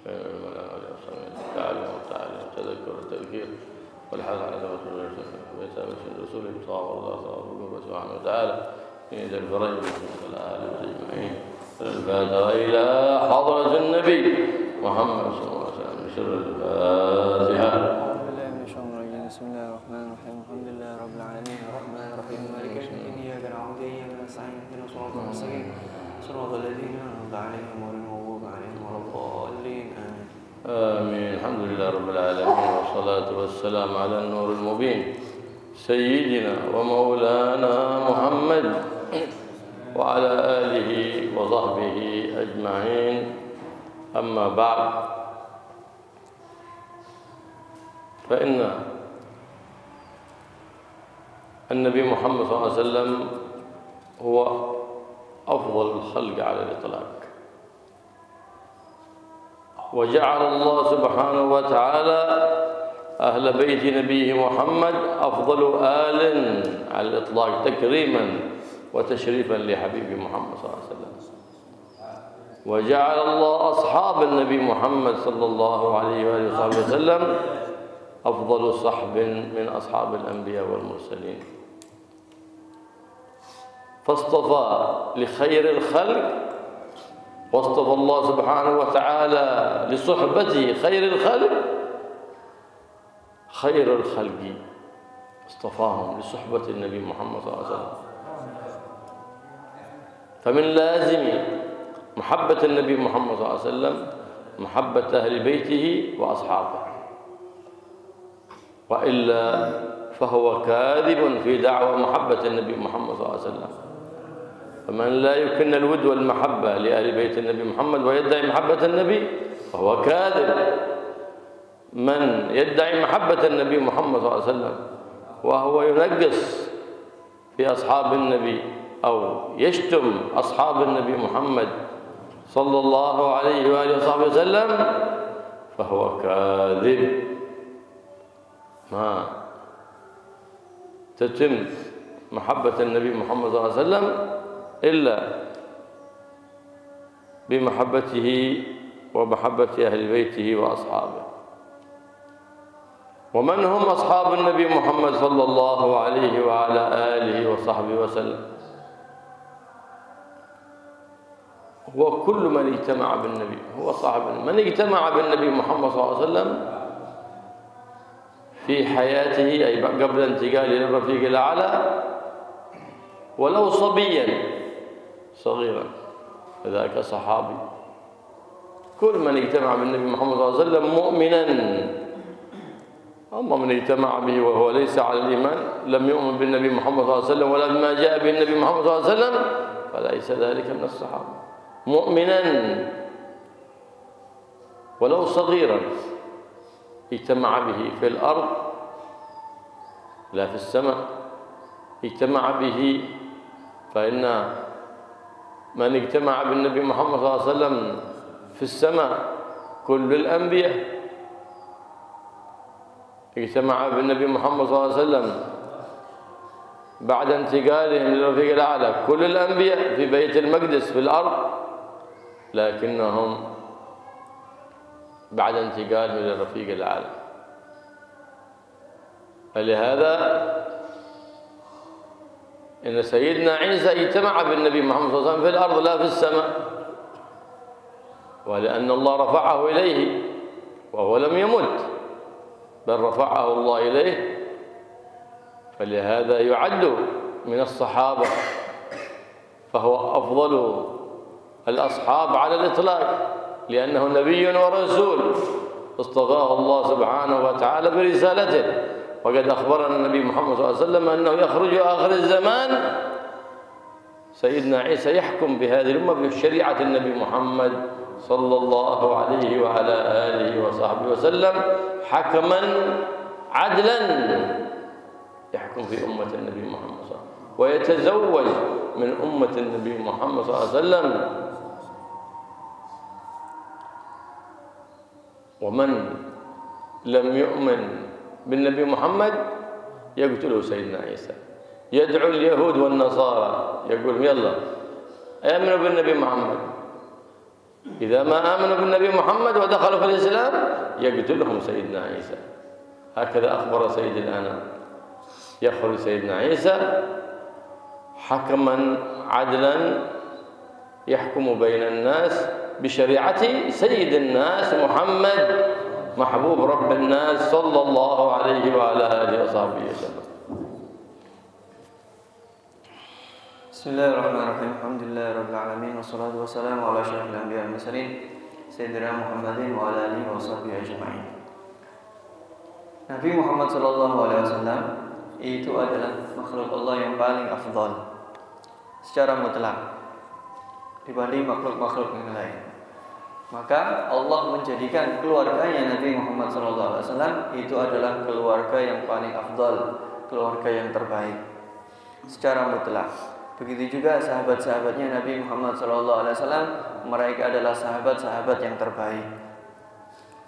تعلم وتعلم تذكر التذكير والحث على توكل ويتابع الرسول صلى الله سبحانه وتعالى إلى الفرج والآل أجمعين. الفاتحة إلى حضرة النبي محمد صلى الله عليه وسلم. بسر الفاتحة. بسم الله الرحمن الرحيم. الحمد لله رب العالمين الرحمن الرحيم مالك يوم الدين إياك نعبد وإياك نستعين اهدنا الصراط المستقيم صراط الذين أنعمت عليهم غير المغضوب عليهم ولا الضالين آمين. آمين. الحمد لله رب العالمين والصلاة والسلام على النور المبين سيدنا ومولانا محمد وعلى آله وصحبه أجمعين. أما بعد، فإن النبي محمد صلى الله عليه وسلم هو أفضل الخلق على الإطلاق، وجعل الله سبحانه وتعالى أهل بيت نبيه محمد أفضل آل على الإطلاق تكريما وتشريفا لحبيب محمد صلى الله عليه وسلم. وجعل الله أصحاب النبي محمد صلى الله عليه وآله وصحبه وسلم أفضل صحب من أصحاب الأنبياء والمرسلين، فاصطفى لخير الخلق، واصطفى الله سبحانه وتعالى لصحبته خير الخلق، خير الخلق اصطفاهم لصحبة النبي محمد صلى الله عليه وسلم. فمن لازم محبة النبي محمد صلى الله عليه وسلم محبة أهل بيته وأصحابه، وإلا فهو كاذب في دعوى محبة النبي محمد صلى الله عليه وسلم. فمن لا يكن الود والمحبة لأهل بيت النبي محمد ويدعي محبة النبي فهو كاذب. من يدعي محبة النبي محمد صلى الله عليه وسلم وهو ينقص في أصحاب النبي أو يشتم أصحاب النبي محمد صلى الله عليه وآله وصحبه وسلم فهو كاذب. ما تتم محبة النبي محمد صلى الله عليه وسلم إلا بمحبته ومحبة أهل بيته وأصحابه. ومن هم أصحاب النبي محمد صلى الله عليه وعلى آله وصحبه وسلم؟ هو كل من اجتمع بالنبي، هو صاحب من اجتمع بالنبي محمد صلى الله عليه وسلم في حياته أي قبل انتقاله للرفيق الأعلى ولو صبيا صغيرا فذاك صحابي. كل من اجتمع بالنبي محمد صلى الله عليه وسلم مؤمنا. أما من اجتمع به وهو ليس على الإيمان لم يؤمن بالنبي محمد صلى الله عليه وسلم ولا بما جاء به النبي محمد صلى الله عليه وسلم فليس ذلك من الصحابة. مؤمنا ولو صغيرا اجتمع به في الأرض لا في السماء، اجتمع به. فإن من اجتمع بالنبي محمد صلى الله عليه وسلم في السماء كل الأنبياء، اجتمع بالنبي محمد صلى الله عليه وسلم بعد انتقالهم للرفيق الأعلى كل الأنبياء في بيت المقدس في الأرض، لكنهم بعد انتقالهم للرفيق الأعلى. فلهذا إن سيدنا عيسى اجتمع بالنبي محمد صلى الله عليه وسلم في الأرض لا في السماء، ولأن الله رفعه إليه وهو لم يمت بل رفعه الله إليه، فلهذا يعد من الصحابة، فهو أفضل الأصحاب على الإطلاق لأنه نبي ورسول اصطفاه الله سبحانه وتعالى برسالته. وقد أخبرنا النبي محمد صلى الله عليه وسلم أنه يخرج آخر الزمان سيدنا عيسى يحكم بهذه الأمة بشريعة النبي محمد صلى الله عليه وعلى آله وصحبه وسلم حكما عدلا يحكم في أمة النبي محمد صلى الله عليه وسلم ويتزوج من أمة النبي محمد صلى الله عليه وسلم. ومن لم يؤمن بالنبي محمد يقتله سيدنا عيسى، يدعو اليهود والنصارى يقول يلا آمنوا بالنبي محمد إذا ما آمنوا بالنبي محمد ودخلوا في الإسلام يقتلهم سيدنا عيسى. هكذا أخبر سيد الأنام. يخرج سيدنا عيسى حكما عدلا يحكم بين الناس بشريعة سيد الناس محمد محبوب رب الناس صلى الله عليه وعلى آله وصحبه وسلم. Bismillahirrahmanirrahim. Alhamdulillahirabbil alamin wassalatu wassalamu ala asyrofil anbiya'i wal mursalin sayyidina Muhammadin wa ala alihi washabbihi ajma'in. Nabi Muhammad sallallahu alaihi wasallam itu adalah makhluk Allah yang paling afdal secara mutlak dibanding makhluk-makhluk yang lain. Maka Allah menjadikan keluarganya Nabi Muhammad sallallahu alaihi wasallam itu adalah keluarga yang paling afdal, keluarga yang terbaik secara mutlak. Begitu juga sahabat-sahabatnya Nabi Muhammad SAW, mereka adalah sahabat-sahabat yang terbaik.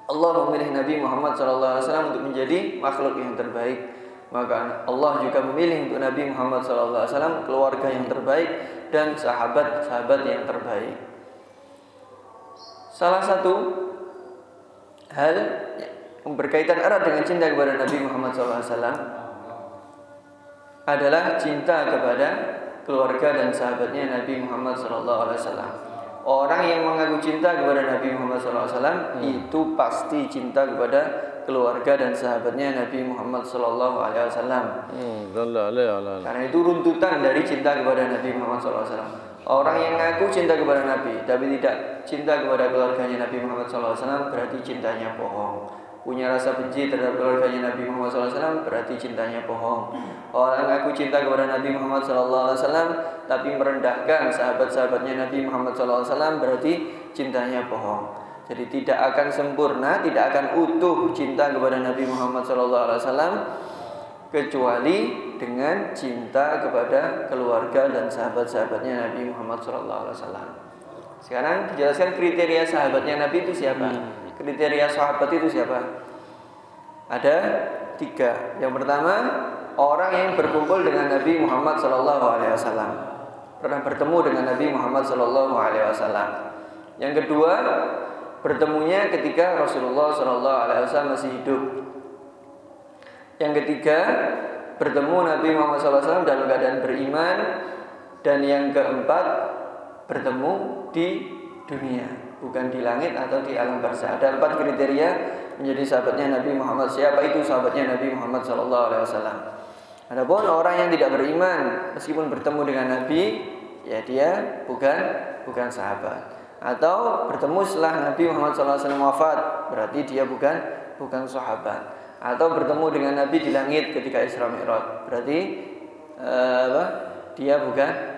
Allah memilih Nabi Muhammad SAW untuk menjadi makhluk yang terbaik. Maka Allah juga memilih untuk Nabi Muhammad SAW keluarga yang terbaik dan sahabat-sahabat yang terbaik. Salah satu hal yang berkaitan erat dengan cinta kepada Nabi Muhammad SAW adalah cinta kepada keluarga dan sahabatnya Nabi Muhammad SAW. Orang yang mengaku cinta kepada Nabi Muhammad SAW itu pasti cinta kepada keluarga dan sahabatnya Nabi Muhammad SAW. Karena itu runtutan dari cinta kepada Nabi Muhammad SAW. Orang yang mengaku cinta kepada Nabi tapi tidak cinta kepada keluarganya Nabi Muhammad SAW berarti cintanya bohong. Punya rasa benci terhadap keluarganya Nabi Muhammad SAW berarti cintanya bohong. Orang mengaku cinta kepada Nabi Muhammad SAW tapi merendahkan sahabat-sahabatnya Nabi Muhammad SAW berarti cintanya bohong. Jadi tidak akan sempurna, tidak akan utuh cinta kepada Nabi Muhammad SAW kecuali dengan cinta kepada keluarga dan sahabat-sahabatnya Nabi Muhammad SAW. Sekarang dijelaskan kriteria sahabatnya Nabi itu siapa? Kriteria sahabat itu siapa? Ada 3. Yang pertama, orang yang berkumpul dengan Nabi Muhammad SAW, pernah bertemu dengan Nabi Muhammad SAW. Yang kedua, bertemunya ketika Rasulullah SAW masih hidup. Yang ketiga, bertemu Nabi Muhammad SAW dalam keadaan beriman. Dan yang keempat, bertemu di dunia, bukan di langit atau di alam barzah. Ada 4 kriteria menjadi sahabatnya Nabi Muhammad. Siapa itu sahabatnya Nabi Muhammad SAW? Adapun orang yang tidak beriman meskipun bertemu dengan Nabi, ya dia bukan sahabat. Atau bertemu setelah Nabi Muhammad SAW wafat, berarti dia bukan sahabat. Atau bertemu dengan Nabi di langit ketika Isra Mi'raj, berarti dia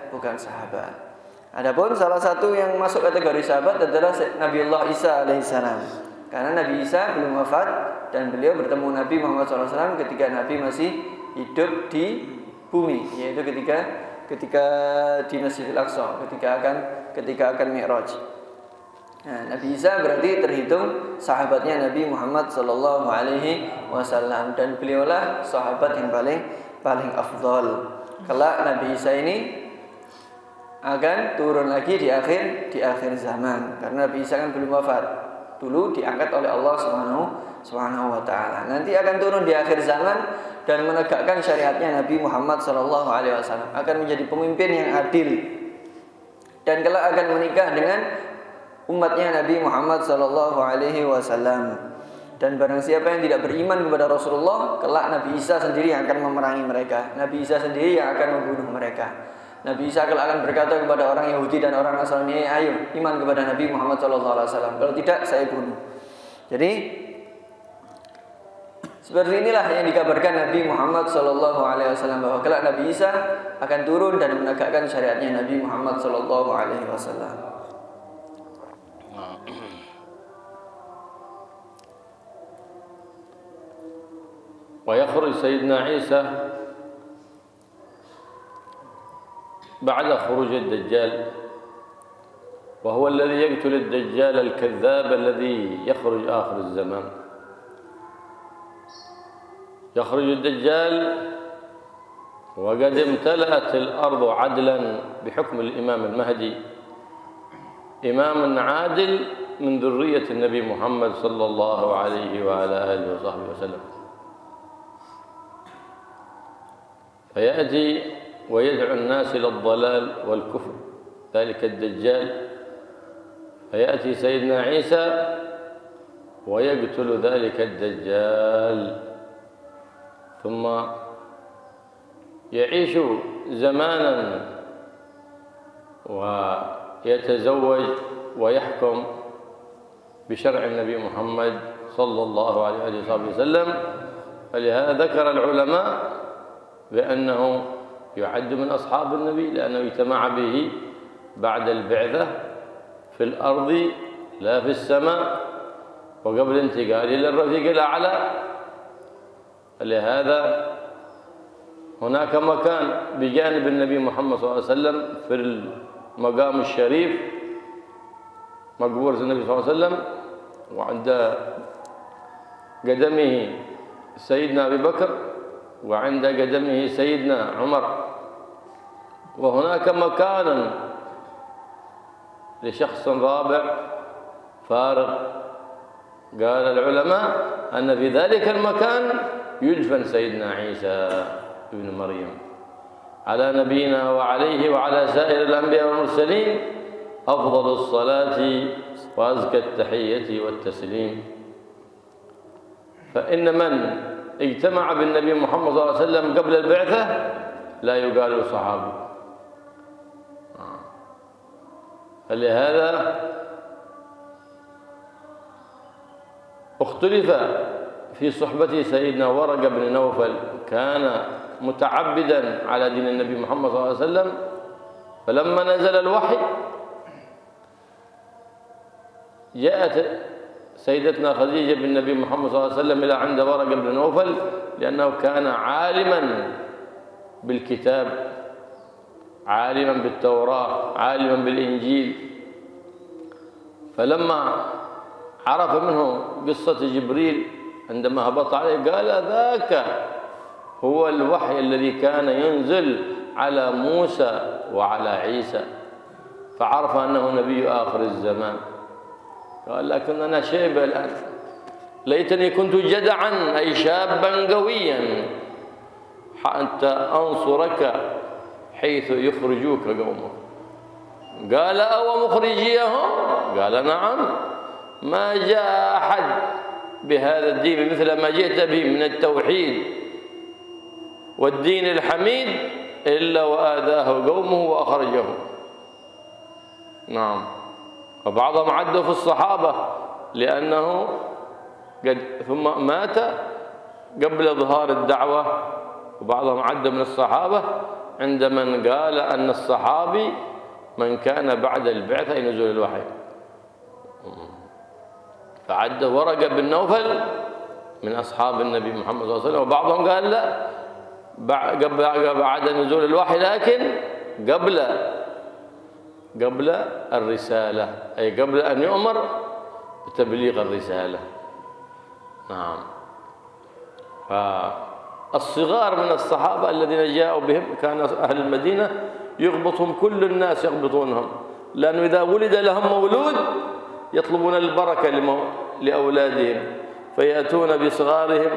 bukan sahabat. Adapun salah satu yang masuk kategori sahabat adalah Nabiullah Isa alaihissalam. Karena Nabi Isa belum wafat dan beliau bertemu Nabi Muhammad SAW ketika Nabi masih hidup di bumi, yaitu ketika di Masjidil Aqsa, ketika akan Mi'raj. Nah, Nabi Isa berarti terhitung sahabatnya Nabi Muhammad SAW dan beliaulah sahabat yang paling afdal. Kelak Nabi Isa ini akan turun lagi di akhir zaman, karena Nabi Isa kan belum wafat. Dulu diangkat oleh Allah Subhanahu wa taala. Nanti akan turun di akhir zaman dan menegakkan syariatnya Nabi Muhammad SAW, akan menjadi pemimpin yang adil. Dan kelak akan menikah dengan umatnya Nabi Muhammad SAW. Dan barang siapa yang tidak beriman kepada Rasulullah, kelak Nabi Isa sendiri yang akan memerangi mereka. Nabi Isa sendiri yang akan membunuh mereka. Nabi Isa akan berkata kepada orang Yahudi dan orang Nasrani, ayo iman kepada Nabi Muhammad SAW. Kalau tidak, saya bunuh. Jadi seperti inilah yang dikabarkan Nabi Muhammad SAW, bahwa kelak Nabi Isa akan turun dan menegakkan syariatnya Nabi Muhammad SAW. ويخرج سيدنا عيسى بعد خروج الدجال، وهو الذي يقتل الدجال الكذاب الذي يخرج آخر الزمان. يخرج الدجال وقد امتلأت الأرض عدلا بحكم الإمام المهدي، إمام عادل من ذرية النبي محمد صلى الله عليه وعلى آله وصحبه وسلم. فيأتي ويدعو الناس إلى الضلال والكفر، ذلك الدجال. فيأتي سيدنا عيسى ويقتل ذلك الدجال، ثم يعيش زمانا ويتزوج ويحكم بشرع النبي محمد صلى الله عليه وسلم. فلهذا ذكر العلماء بأنه يعد من أصحاب النبي، لأنه اجتمع به بعد البعثة في الأرض لا في السماء، وقبل انتقاله إلى الرفيق الأعلى. لهذا هناك مكان بجانب النبي محمد صلى الله عليه وسلم في المقام الشريف، مقبورة النبي صلى الله عليه وسلم، وعند قدمه سيدنا أبي بكر، وعند قدمه سيدنا عمر. وهناك مكان لشخص رابع فارغ. قال العلماء أن في ذلك المكان يدفن سيدنا عيسى ابن مريم، على نبينا وعليه وعلى سائر الأنبياء والمرسلين أفضل الصلاة وأزكى التحية والتسليم. فإن من اجتمع بالنبي محمد صلى الله عليه وسلم قبل البعثة لا يقال صحابي. فلهذا اختلف في صحبة سيدنا ورقة بن نوفل، كان متعبدا على دين النبي محمد صلى الله عليه وسلم. فلما نزل الوحي جاءت سيدتنا خديجة بالنبي محمد صلى الله عليه وسلم إلى عند ورقة بن نوفل، لأنه كان عالما بالكتاب، عالما بالتوراة، عالما بالإنجيل. فلما عرف منه قصة جبريل عندما هبط عليه قال ذاك هو الوحي الذي كان ينزل على موسى وعلى عيسى، فعرف أنه نبي آخر الزمان. قال لكن أنا شيب الآن، ليتني كنت جدعا أي شابا قويا حتى أنصرك حيث يخرجوك قومك. قال أو مخرجيهم؟ قال نعم، ما جاء أحد بهذا الدين مثل ما جئت به من التوحيد والدين الحميد إلا وآذاه قومه وأخرجه. نعم. وبعضهم عدوا في الصحابة لأنه ثم مات قبل إظهار الدعوة، وبعضهم عدوا من الصحابة عند من قال أن الصحابي من كان بعد البعثة نزول الوحي. فعد ورقة بن نوفل من أصحاب النبي محمد صلى الله عليه وسلم، وبعضهم قال لا بعد نزول الوحي، لكن قبل الرسالة، أي قبل أن يؤمر بتبليغ الرسالة. نعم. فالصغار من الصحابة الذين جاءوا بهم كان أهل المدينة يغبطهم كل الناس، يغبطونهم، لأنه إذا ولد لهم مولود يطلبون البركة لأولادهم، فيأتون بصغارهم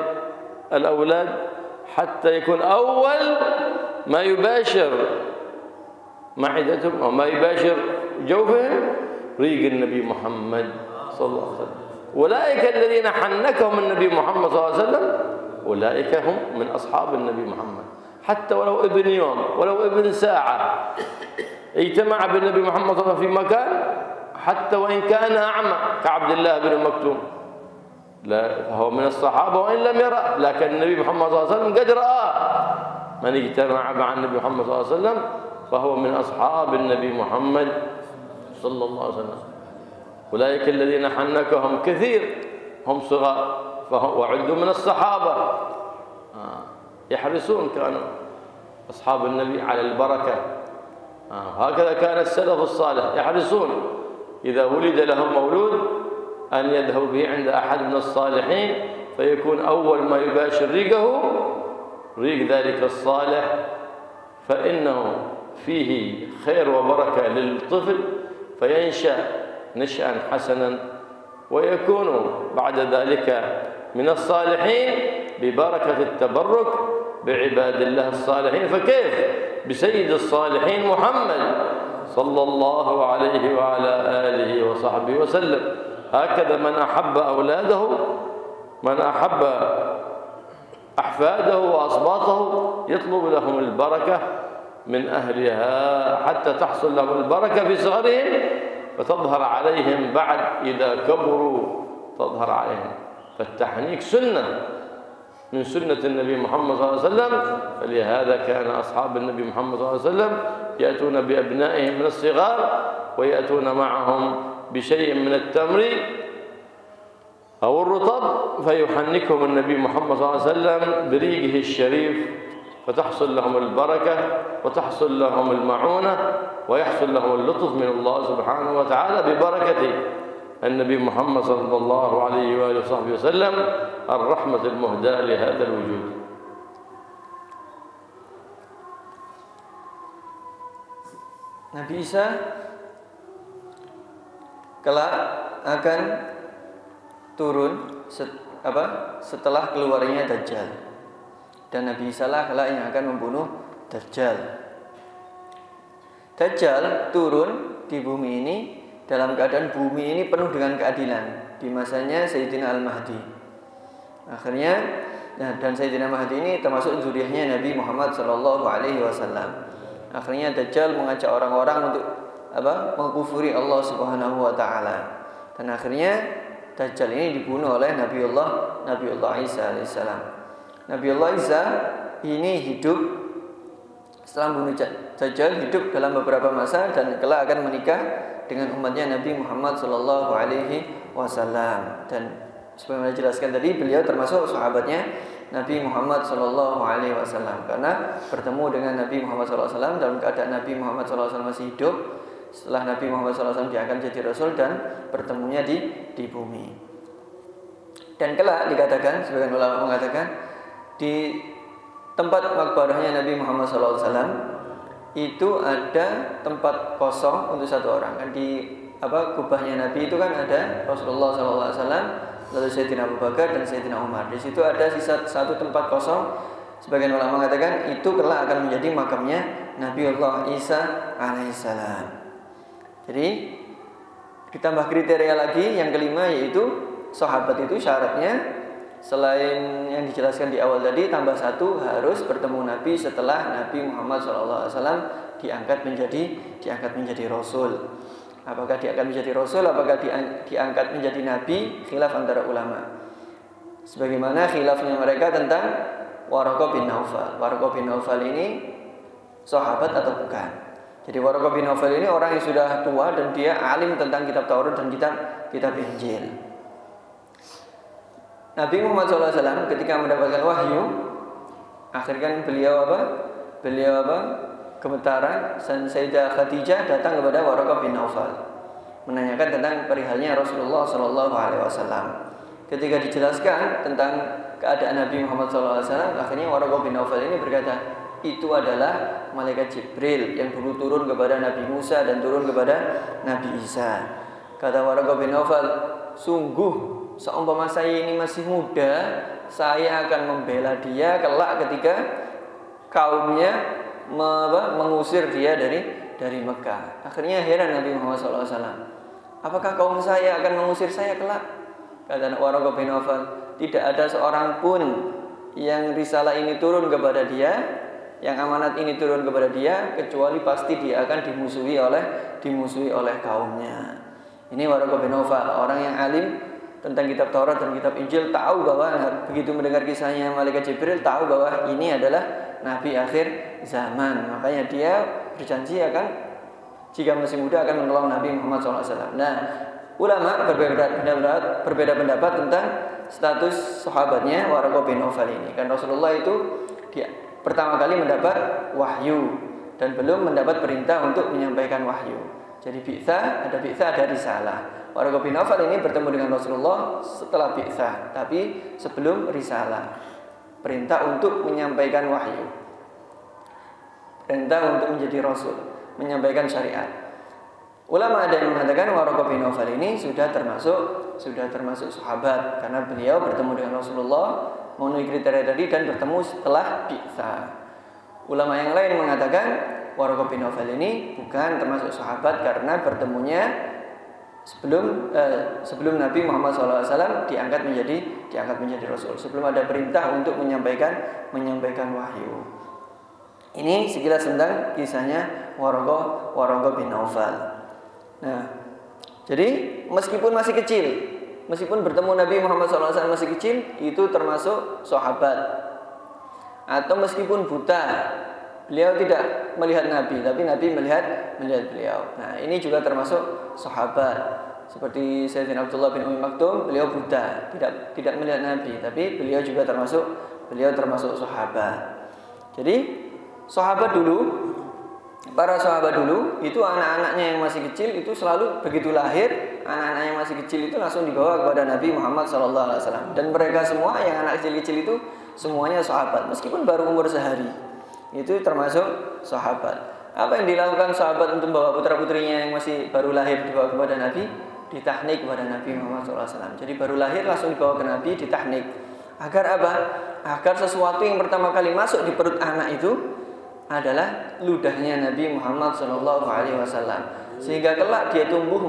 الأولاد حتى يكون أول ما يباشر معدتهم أو ما يباشر جوفهم ريق النبي محمد صلى الله عليه وسلم. أولئك الذين حنكهم النبي محمد صلى الله عليه وسلم أولئك هم من أصحاب النبي محمد، حتى ولو ابن يوم ولو ابن ساعة اجتمع بالنبي محمد صلى الله عليه وسلم في مكان، حتى وإن كان أعمى كعبد الله بن مكتوم، لا هو من الصحابة وإن لم يرى، لكن النبي محمد صلى الله عليه وسلم قد رأى. من اجتمع مع النبي محمد صلى الله عليه وسلم فهو من أصحاب النبي محمد صلى الله عليه وسلم. أولئك الذين حنكهم كثير هم صغار وعدوا من الصحابة، يحرصون كانوا أصحاب النبي على البركة. هكذا كان السلف الصالح يحرصون إذا ولد لهم مولود أن يذهبوا به عند أحد من الصالحين، فيكون أول ما يباشر ريقه ريق ذلك الصالح، فإنه فيه خير وبركة للطفل فينشأ نشأ حسنا ويكون بعد ذلك من الصالحين ببركة التبرك بعباد الله الصالحين. فكيف بسيد الصالحين محمد صلى الله عليه وعلى آله وصحبه وسلم. هكذا من أحب أولاده، من أحب أحفاده وأصباطه يطلب لهم البركة من أهلها حتى تحصل لهم البركة في صغرهم وتظهر عليهم بعد إذا كبروا، تظهر عليهم. فالتحنيك سنة من سنة النبي محمد صلى الله عليه وسلم. فلهذا كان أصحاب النبي محمد صلى الله عليه وسلم يأتون بأبنائهم من الصغار ويأتون معهم بشيء من التمر أو الرطب فيحنكهم النبي محمد صلى الله عليه وسلم بريقه الشريف، فتحصل لهم البركة وتحصل لهم المعونة ويحصل لهم اللطف من الله سبحانه وتعالى ببركة النبي محمد صلى الله عليه وآله وصحبه وسلم الرحمة المهداة لهذا الوجود. Nabi Isa kelak akan turun setelah keluarnya Dajjal, dan Nabi Isa lah kelak yang akan membunuh Dajjal. Dajjal turun di bumi ini dalam keadaan bumi ini penuh dengan keadilan di masanya Sayyidina Al-Mahdi. Akhirnya, dan Sayyidina Mahdi ini termasuk zuriyahnya Nabi Muhammad SAW. Akhirnya Dajjal mengajak orang-orang untuk mengkufuri Allah Subhanahu wa taala. Dan akhirnya Dajjal ini dibunuh oleh Nabiullah Isa alaihissalam. Nabiullah Isa ini hidup setelah membunuh Dajjal, hidup dalam beberapa masa dan kelak akan menikah dengan umatnya Nabi Muhammad sallallahu alaihi wasallam. Dan sebagaimana dijelaskan tadi, beliau termasuk sahabatnya Nabi Muhammad sallallahu alaihi wasallam karena bertemu dengan Nabi Muhammad sallallahu alaihi wasallam dalam keadaan Nabi Muhammad sallallahu alaihi wasallam masih hidup. Setelah Nabi Muhammad sallallahu alaihi wasallam diangkat jadi rasul dan bertemunya di bumi. Dan kelak dikatakan, sebagian ulama mengatakan di tempat makbarahnya Nabi Muhammad sallallahu alaihi wasallam itu ada tempat kosong untuk satu orang. Kan di kubahnya Nabi itu kan ada Rasulullah sallallahu alaihi wasallam, lalu Sayyidina Abu Bakar dan Sayyidina Umar. Di situ ada sisa satu tempat kosong. Sebagian ulama mengatakan itu kelak akan menjadi makamnya Nabiullah Isa alaihissalam. Jadi ditambah kriteria lagi yang kelima, yaitu sahabat itu syaratnya selain yang dijelaskan di awal tadi, tambah satu harus bertemu Nabi setelah Nabi Muhammad SAW diangkat menjadi Rasul. Apakah diangkat menjadi Rasul, apakah diangkat menjadi Nabi, khilaf antara ulama. Sebagaimana khilafnya mereka tentang Waraqah bin Naufal. Waraqah bin Naufal ini sahabat atau bukan? Jadi Waraqah bin Naufal ini orang yang sudah tua dan dia alim tentang kitab Taurat dan kitab Injil. Nabi Muhammad SAW ketika mendapatkan wahyu, akhirnya beliau gemetaran, dan Sayyidah Khadijah datang kepada Waraqah bin Naufal menanyakan tentang perihalnya Rasulullah SAW. Ketika dijelaskan tentang keadaan Nabi Muhammad SAW, akhirnya Waraqah bin Naufal ini berkata, itu adalah malaikat Jibril yang dulu turun kepada Nabi Musa dan turun kepada Nabi Isa. Kata Waraqah bin Naufal, sungguh seumpama saya ini masih muda, saya akan membela dia kelak ketika kaumnya mengusir dia dari Mekah. Akhirnya heran Nabi Muhammad SAW, apakah kaum saya akan mengusir saya kelak? Kata Waraqah bin Naufal, tidak ada seorang pun yang risalah ini turun kepada dia, yang amanat ini turun kepada dia, kecuali pasti dia akan dimusuhi oleh kaumnya. Ini Waraqah bin Naufal, orang yang alim tentang kitab Taurat dan kitab Injil, tahu bahwa begitu mendengar kisahnya malaikat Jibril, tahu bahwa ini adalah nabi akhir zaman. Makanya dia berjanji akan, jika masih muda, akan menolong Nabi Muhammad SAW. Nah, ulama berbeda pendapat tentang status sahabatnya Waraqah bin Naufal ini. Kan Rasulullah itu pertama kali mendapat wahyu dan belum mendapat perintah untuk menyampaikan wahyu. Jadi bi'tsah ada risalah. Waraqah bin Naufal ini bertemu dengan Rasulullah setelah bi'tsah, tapi sebelum risalah. Perintah untuk menyampaikan wahyu. Perintah untuk menjadi rasul, menyampaikan syariat. Ulama ada yang mengatakan Waraqah bin Naufal ini sudah termasuk sahabat karena beliau bertemu dengan Rasulullah memenuhi kriteria tadi dan bertemu setelah bi'tsah. Ulama yang lain mengatakan Waraqah bin Naufal ini bukan termasuk sahabat karena bertemunya sebelum Nabi Muhammad SAW diangkat menjadi Rasul, sebelum ada perintah untuk menyampaikan wahyu. Ini sekilas tentang kisahnya Waraqah bin Naufal. Nah, jadi meskipun masih kecil, meskipun bertemu Nabi Muhammad SAW masih kecil, itu termasuk sahabat. Atau meskipun buta, beliau tidak melihat Nabi, tapi Nabi melihat beliau. Nah, ini juga termasuk sahabat. Seperti Sayyidina Abdullah bin Umi Maktum, beliau buta, tidak melihat Nabi, tapi beliau juga termasuk sahabat. Jadi para sahabat dulu itu anak-anaknya yang masih kecil itu selalu begitu lahir, anak-anak yang masih kecil itu langsung dibawa kepada Nabi Muhammad SAW. Dan mereka semua yang anak kecil-kecil itu semuanya sahabat, meskipun baru umur sehari, itu termasuk sahabat. Apa yang dilakukan sahabat untuk membawa putra-putrinya yang masih baru lahir dibawa kepada Nabi? Ditahnik kepada Nabi Muhammad SAW. Jadi baru lahir langsung dibawa ke Nabi, ditahnik. Agar apa? Agar sesuatu yang pertama kali masuk di perut anak itu adalah ludahnya Nabi Muhammad SAW, sehingga kelak dia tumbuh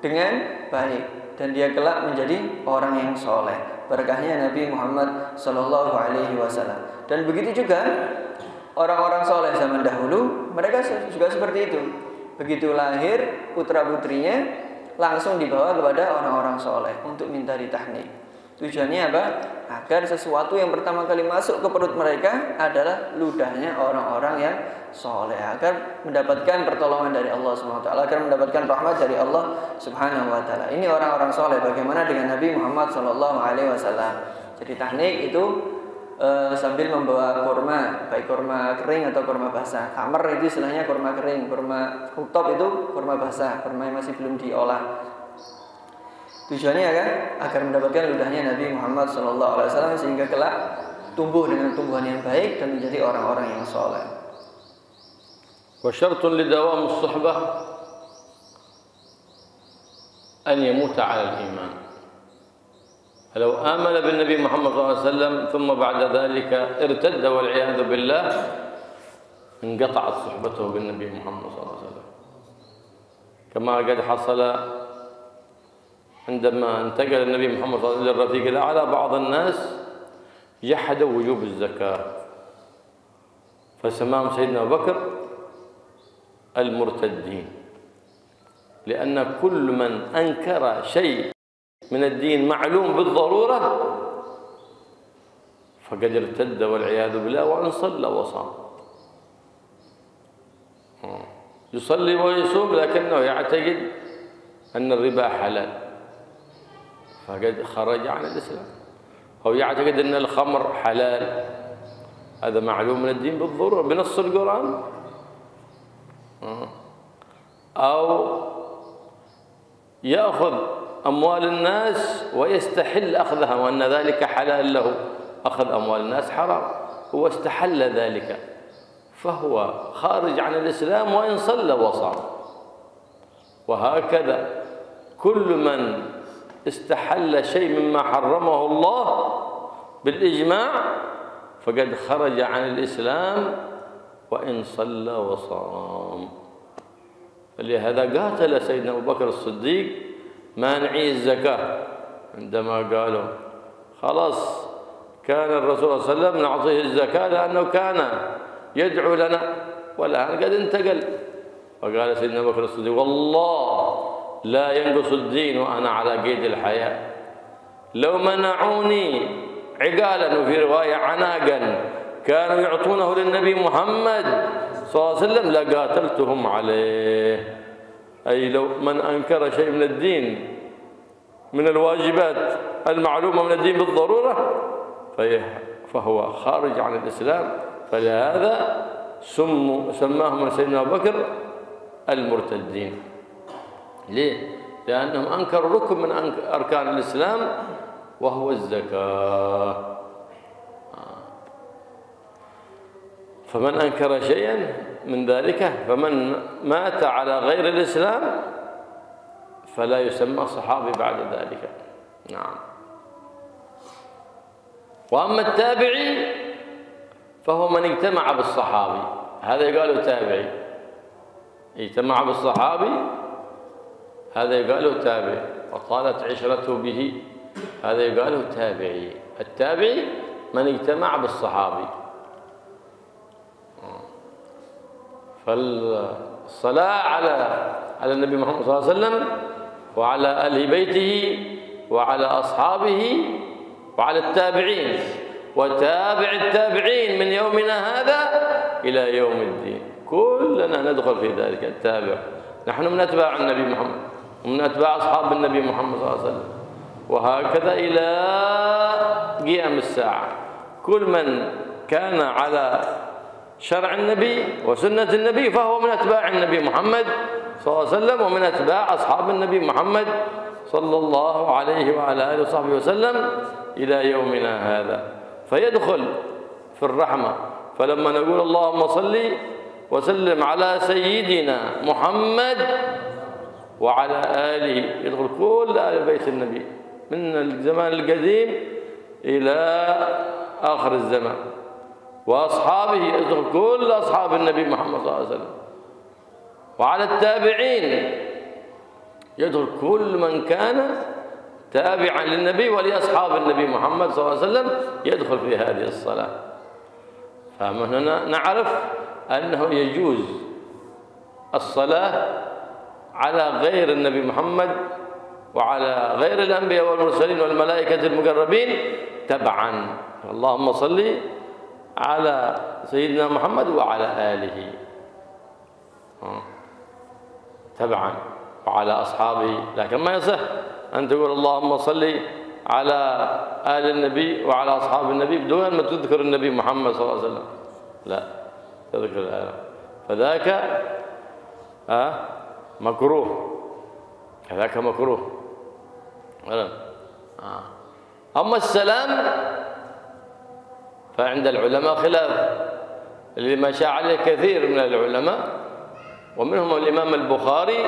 dengan baik, dan dia kelak menjadi orang yang soleh, berkahnya Nabi Muhammad SAW. Dan begitu juga orang-orang soleh zaman dahulu, mereka juga seperti itu. Begitu lahir putra putrinya langsung dibawa kepada orang-orang soleh untuk minta ditahnik. Tujuannya apa? Agar sesuatu yang pertama kali masuk ke perut mereka adalah ludahnya orang-orang yang soleh, agar mendapatkan pertolongan dari Allah SWT, agar mendapatkan rahmat dari Allah Subhanahu Wa Taala. Ini orang-orang soleh. Bagaimana dengan Nabi Muhammad SAW? Jadi tahnik itu sambil membawa kurma, baik kurma kering atau kurma basah. Kamar itu istilahnya kurma kering, kurma rutop itu kurma basah, kurma yang masih belum diolah. Tujuannya agar mendapatkan ludahnya Nabi Muhammad SAW, sehingga kelak tumbuh dengan tumbuhan yang baik dan menjadi orang-orang yang soleh. Wa syartun lidawam as-suhbah an yamuta 'ala al-iman. لو آمن بالنبي محمد صلى الله عليه وسلم ثم بعد ذلك ارتد والعياذ بالله انقطعت صحبته بالنبي محمد صلى الله عليه وسلم، كما قد حصل عندما انتقل النبي محمد صلى الله عليه وسلم للرفيق الأعلى. بعض الناس جحدوا وجوب الزكاة فسماهم سيدنا أبو بكر المرتدين، لأن كل من أنكر شيء من الدين معلوم بالضرورة فقد ارتد والعياذ بالله، وإن صلى وصام. يصلي ويصوم لكنه يعتقد أن الربا حلال فقد خرج عن الإسلام، أو يعتقد أن الخمر حلال، هذا معلوم من الدين بالضرورة بنص القرآن، أو يأخذ أموال الناس ويستحل أخذها وأن ذلك حلال له، أخذ أموال الناس حرام، هو استحل ذلك فهو خارج عن الإسلام وإن صلى وصام. وهكذا كل من استحل شيء مما حرمه الله بالإجماع فقد خرج عن الإسلام وإن صلى وصام. فلهذا قاتل سيدنا أبو بكر الصديق مانعي الزكاة عندما قالوا خلاص كان الرسول صلى الله عليه وسلم نعطيه الزكاة لأنه كان يدعو لنا والآن قد انتقل. وقال سيدنا أبو بكر الصديق والله لا ينقص الدين وأنا على قيد الحياة، لو منعوني عقالا وفي رواية عناقا كانوا يعطونه للنبي محمد صلى الله عليه وسلم لقاتلتهم عليه. أي لو من أنكر شيء من الدين من الواجبات المعلومة من الدين بالضرورة فهو خارج عن الإسلام. فلهذا سماهم سيدنا أبو بكر المرتدين. ليه؟ لأنهم أنكروا ركن من أركان الإسلام وهو الزكاة. فمن أنكر شيئا من ذلك فمن مات على غير الإسلام فلا يسمى صحابي بعد ذلك. نعم. وأما التابعي فهو من اجتمع بالصحابي، هذا يقال تابعي. اجتمع بالصحابي هذا يقال تابعي، وطالت عشرته به هذا يقال تابعي. التابعي من اجتمع بالصحابي. فالصلاة على النبي محمد صلى الله عليه وسلم وعلى أهل بيته وعلى أصحابه وعلى التابعين وتابع التابعين من يومنا هذا إلى يوم الدين، كلنا ندخل في ذلك التابع. نحن من أتباع النبي محمد ومن أتباع أصحاب النبي محمد صلى الله عليه وسلم، وهكذا إلى قيام الساعة. كل من كان على شرع النبي وسنة النبي فهو من أتباع النبي محمد صلى الله عليه وسلم ومن أتباع أصحاب النبي محمد صلى الله عليه وعلى آله وصحبه وسلم إلى يومنا هذا، فيدخل في الرحمة. فلما نقول اللهم صل وسلم على سيدنا محمد وعلى آله، يدخل كل آل بيت النبي من الزمان القديم إلى آخر الزمان، وأصحابه يدخل كل أصحاب النبي محمد صلى الله عليه وسلم، وعلى التابعين يدخل كل من كان تابعا للنبي ولأصحاب النبي محمد صلى الله عليه وسلم يدخل في هذه الصلاة. فمن هنا نعرف أنه يجوز الصلاة على غير النبي محمد وعلى غير الأنبياء والمرسلين والملائكة المقربين تبعا. اللهم صل على سيدنا محمد وعلى آله تبعا وعلى أصحابه. لكن ما يصح أن تقول اللهم صل على آل النبي وعلى أصحاب النبي بدون أن تذكر النبي محمد صلى الله عليه وسلم، لا تذكر الآية، فذاك مكروه، كذاك مكروه. أما السلام فعند العلماء خلاف، اللي مشى عليه كثير من العلماء ومنهم الإمام البخاري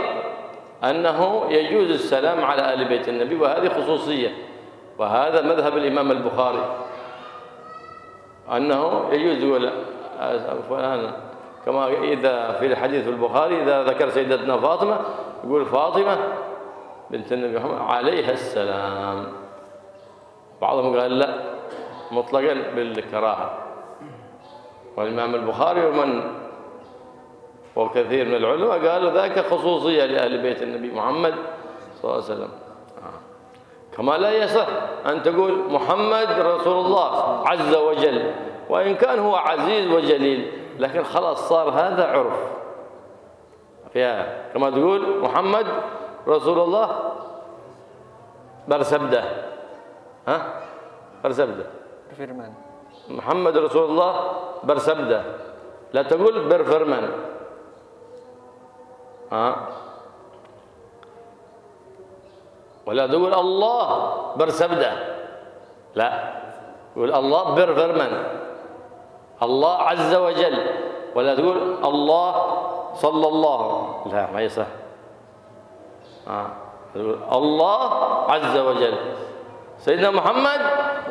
أنه يجوز السلام على آل بيت النبي، وهذه خصوصية، وهذا مذهب الإمام البخاري أنه يجوز. يقول كما إذا في الحديث في البخاري إذا ذكر سيدتنا فاطمة يقول فاطمة بنت النبي محمد عليها السلام. بعضهم قال لا مطلقا بالكراهة، والإمام البخاري وكثير من العلماء قالوا ذاك خصوصية لأهل بيت النبي محمد صلى الله عليه وسلم. كما لا يصح أن تقول محمد رسول الله عز وجل، وإن كان هو عزيز وجليل، لكن خلاص صار هذا عرف فيها. كما تقول محمد رسول الله برسبدة، برسبدة، محمد رسول الله برسبدة، لا تقول برفرمان. ولا تقول الله برسبدة، لا، تقول الله برفرمان، الله عز وجل، ولا تقول الله صلى الله، لا ما يصح. تقول الله عز وجل، سيدنا محمد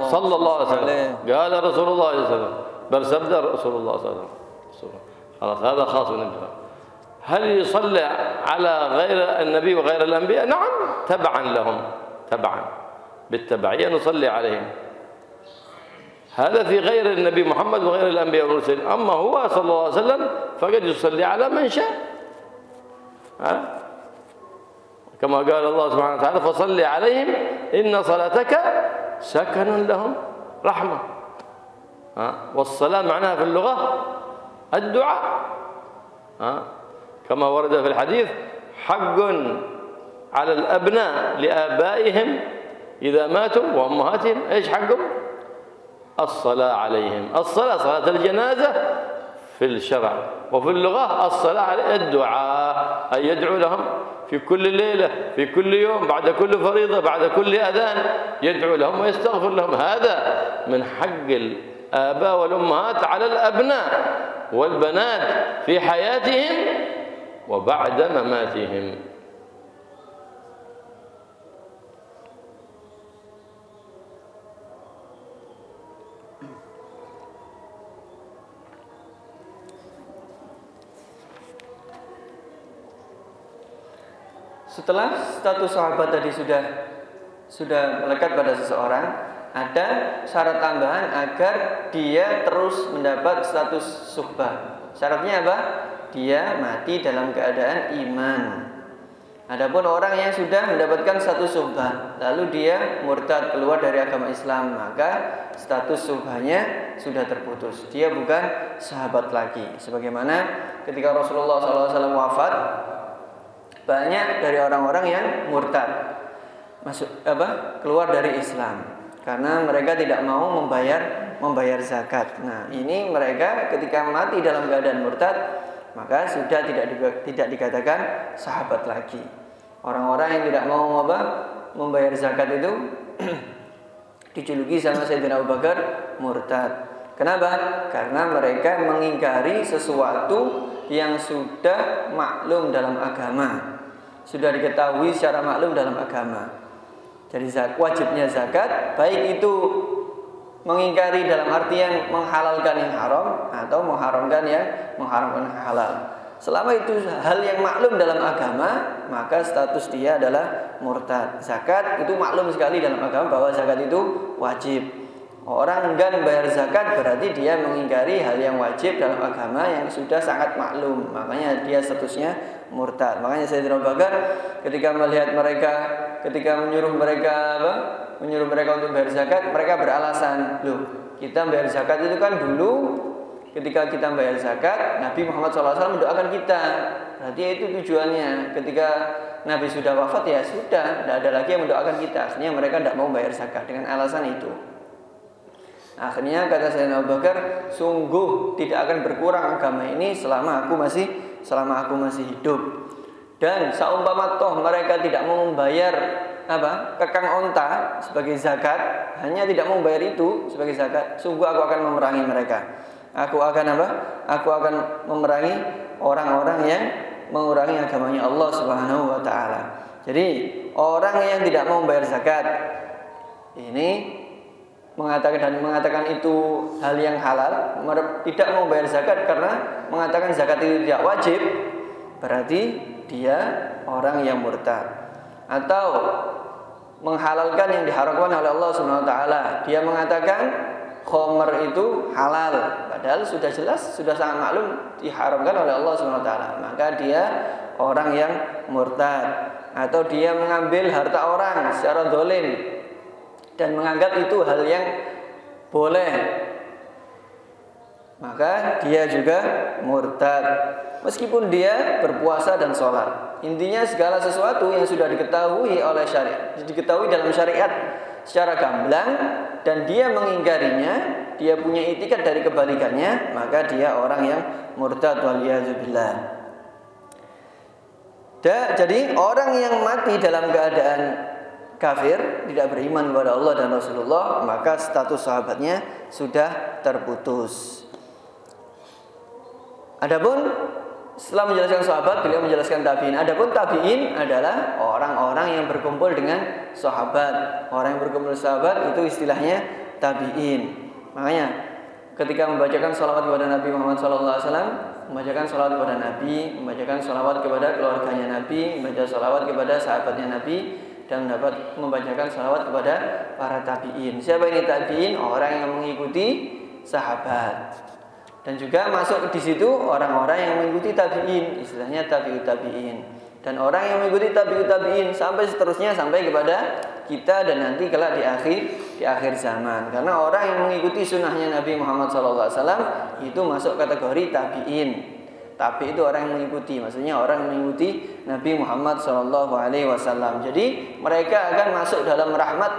صلى الله عليه وسلم، قال رسول الله صلى الله عليه وسلم، برسبدة رسول الله صلى الله عليه وسلم، خلاص هذا خاص بالنبي. هل يصلي على غير النبي وغير الأنبياء؟ نعم، تبعا لهم، تبعا بالتبعية نصلي عليهم، هذا في غير النبي محمد وغير الأنبياء والمرسلين. أما هو صلى الله عليه وسلم فقد يصلي على من شاء، كما قال الله سبحانه وتعالى فصل عليهم إن صلاتك سكن لهم رحمة. والصلاة معناها في اللغة الدعاء، كما ورد في الحديث حق على الأبناء لآبائهم إذا ماتوا وأمهاتهم، إيش حقهم؟ الصلاة عليهم. الصلاة صلاة الجنازة في الشرع، وفي اللغة الصلاة على الدعاء، أي يدعو لهم في كل ليلة، في كل يوم، بعد كل فريضة، بعد كل أذان يدعو لهم ويستغفر لهم. هذا من حق الآباء والأمهات على الأبناء والبنات في حياتهم وبعد مماتهم. Setelah status sahabat tadi sudah melekat pada seseorang, ada syarat tambahan agar dia terus mendapat status suhbah. Syaratnya apa? Dia mati dalam keadaan iman. Adapun orang yang sudah mendapatkan status suhbah, lalu dia murtad keluar dari agama Islam, maka status suhbahnya sudah terputus. Dia bukan sahabat lagi. Sebagaimana ketika Rasulullah SAW wafat, banyak dari orang-orang yang murtad keluar dari Islam karena mereka tidak mau membayar zakat. Nah, ini mereka ketika mati dalam keadaan murtad, maka sudah tidak dikatakan sahabat lagi. Orang-orang yang tidak mau membayar zakat itu dijuluki sama Sayyidina Abu Bakar murtad. Kenapa? Karena mereka mengingkari sesuatu yang sudah maklum dalam agama, sudah diketahui secara maklum dalam agama. Jadi wajibnya zakat, baik itu mengingkari dalam artian menghalalkan yang haram atau mengharamkan yang halal. Selama itu hal yang maklum dalam agama, maka status dia adalah murtad. Zakat itu maklum sekali dalam agama bahwa zakat itu wajib. Orang enggan bayar zakat berarti dia mengingkari hal yang wajib dalam agama yang sudah sangat maklum. Makanya dia statusnya murtad. Makanya Sayyidina Abu Bakar ketika melihat mereka, ketika menyuruh mereka untuk bayar zakat, mereka beralasan, loh, kita bayar zakat itu kan dulu ketika kita bayar zakat, Nabi Muhammad SAW mendoakan kita. Berarti itu tujuannya. Ketika Nabi sudah wafat, ya sudah, tidak ada lagi yang mendoakan kita. Akhirnya mereka tidak mau bayar zakat dengan alasan itu. Akhirnya kata Sayyidina Abu Bakar, sungguh tidak akan berkurang agama ini selama aku masih hidup. Dan saumpama toh mereka tidak mau membayar kekang onta sebagai zakat, hanya tidak mau membayar itu sebagai zakat, sungguh aku akan memerangi mereka. Aku akan memerangi orang-orang yang mengurangi agamanya Allah Subhanahu wa taala. Jadi, orang yang tidak mau membayar zakat ini mengatakan itu hal yang halal, tidak mau bayar zakat karena mengatakan zakat itu tidak wajib, berarti dia orang yang murtad. Atau menghalalkan yang diharamkan oleh Allah Subhanahu wa taala, dia mengatakan khamr itu halal, padahal sudah jelas, sudah sangat maklum diharamkan oleh Allah Subhanahu wa taala, maka dia orang yang murtad. Atau dia mengambil harta orang secara zalim dan menganggap itu hal yang boleh, maka dia juga murtad meskipun dia berpuasa dan sholat. Intinya segala sesuatu yang sudah diketahui oleh syariat, diketahui dalam syariat secara gamblang, dan dia mengingkarinya, dia punya itikat dari kebalikannya, maka dia orang yang murtad, waliyadzubillah. Jadi orang yang mati dalam keadaan kafir, tidak beriman kepada Allah dan Rasulullah, maka status sahabatnya sudah terputus. Adapun setelah menjelaskan sahabat, beliau menjelaskan tabi'in. Adapun tabi'in adalah orang-orang yang berkumpul dengan sahabat. Orang yang berkumpul dengan sahabat itu istilahnya tabi'in. Makanya ketika membacakan salawat kepada Nabi Muhammad SAW, membacakan salawat kepada Nabi, membacakan salawat kepada keluarganya Nabi, membaca salawat kepada sahabatnya Nabi, dan membacakan salawat kepada para tabi'in. Siapa ini tabi'in? Orang yang mengikuti sahabat. Dan juga masuk di situ orang-orang yang mengikuti tabi'in, istilahnya tabi'ut tabi'in. Dan orang yang mengikuti tabi'ut tabi'in sampai seterusnya, sampai kepada kita dan nanti kelak di akhir zaman. Karena orang yang mengikuti sunnahnya Nabi Muhammad SAW itu masuk kategori tabi'in. Tapi itu orang yang mengikuti, maksudnya orang yang mengikuti Nabi Muhammad SAW. Jadi mereka akan masuk dalam rahmat